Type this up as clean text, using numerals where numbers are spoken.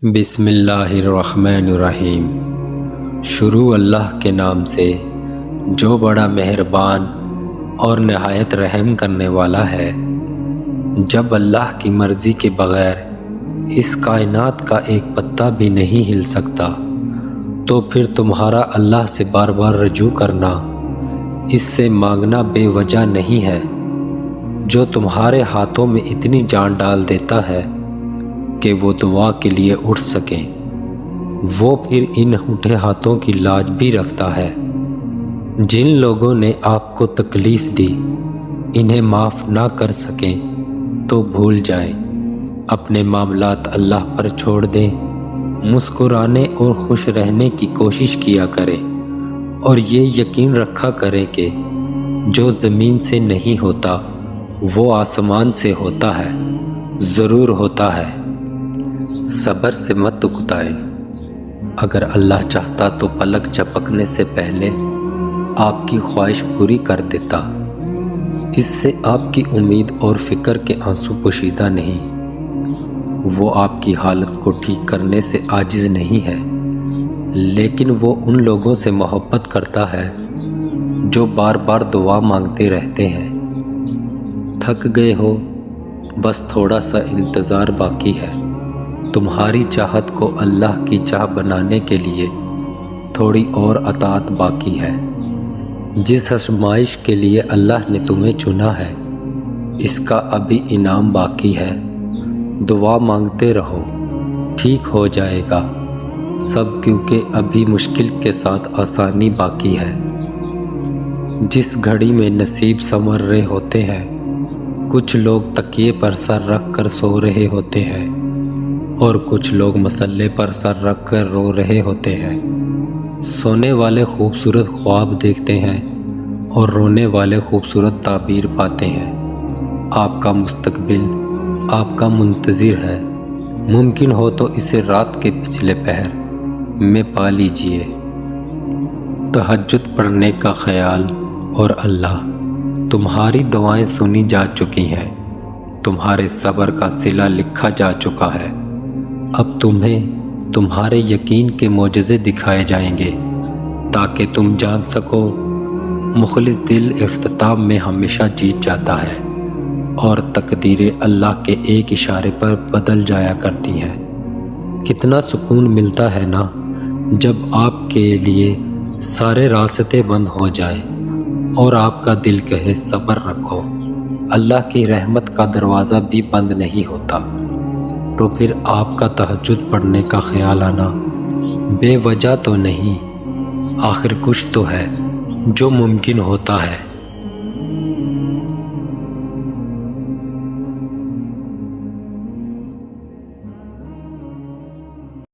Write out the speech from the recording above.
بسم اللہ الرحمن الرحیم۔ شروع اللہ کے نام سے جو بڑا مہربان اور نہایت رحم کرنے والا ہے۔ جب اللہ کی مرضی کے بغیر اس کائنات کا ایک پتا بھی نہیں ہل سکتا تو پھر تمہارا اللہ سے بار بار رجوع کرنا، اس سے مانگنا بے وجہ نہیں ہے۔ جو تمہارے ہاتھوں میں اتنی جان ڈال دیتا ہے کہ وہ دعا کے لیے اٹھ سکیں، وہ پھر ان اٹھے ہاتھوں کی لاج بھی رکھتا ہے۔ جن لوگوں نے آپ کو تکلیف دی انہیں معاف نہ کر سکیں تو بھول جائیں، اپنے معاملات اللہ پر چھوڑ دیں، مسکرانے اور خوش رہنے کی کوشش کیا کریں، اور یہ یقین رکھا کریں کہ جو زمین سے نہیں ہوتا وہ آسمان سے ہوتا ہے، ضرور ہوتا ہے۔ صبر سے مت اکتائیں، اگر اللہ چاہتا تو پلک جھپکنے سے پہلے آپ کی خواہش پوری کر دیتا۔ اس سے آپ کی امید اور فکر کے آنسو پوشیدہ نہیں۔ وہ آپ کی حالت کو ٹھیک کرنے سے عاجز نہیں ہے، لیکن وہ ان لوگوں سے محبت کرتا ہے جو بار بار دعا مانگتے رہتے ہیں۔ تھک گئے ہو؟ بس تھوڑا سا انتظار باقی ہے۔ تمہاری چاہت کو اللہ کی چاہ بنانے کے لیے تھوڑی اور اطاعت باقی ہے۔ جس آزمائش کے لیے اللہ نے تمہیں چنا ہے اس کا ابھی انعام باقی ہے۔ دعا مانگتے رہو، ٹھیک ہو جائے گا سب، کیونکہ ابھی مشکل کے ساتھ آسانی باقی ہے۔ جس گھڑی میں نصیب سنور رہے ہوتے ہیں، کچھ لوگ تکیے پر سر رکھ کر سو رہے ہوتے ہیں اور کچھ لوگ مصلے پر سر رکھ کر رو رہے ہوتے ہیں۔ سونے والے خوبصورت خواب دیکھتے ہیں اور رونے والے خوبصورت تعبیر پاتے ہیں۔ آپ کا مستقبل آپ کا منتظر ہے، ممکن ہو تو اسے رات کے پچھلے پہر میں پا لیجئے۔ تہجد پڑھنے کا خیال اور اللہ، تمہاری دعائیں سنی جا چکی ہیں، تمہارے صبر کا صلہ لکھا جا چکا ہے۔ اب تمہیں تمہارے یقین کے معجزے دکھائے جائیں گے تاکہ تم جان سکو مخلص دل اختتام میں ہمیشہ جیت جاتا ہے، اور تقدیریں اللہ کے ایک اشارے پر بدل جایا کرتی ہیں۔ کتنا سکون ملتا ہے نا جب آپ کے لیے سارے راستے بند ہو جائیں اور آپ کا دل کہے صبر رکھو۔ اللہ کی رحمت کا دروازہ بھی بند نہیں ہوتا، تو پھر آپ کا تہجد پڑھنے کا خیال آنا بے وجہ تو نہیں۔ آخر کچھ تو ہے جو ممکن ہوتا ہے۔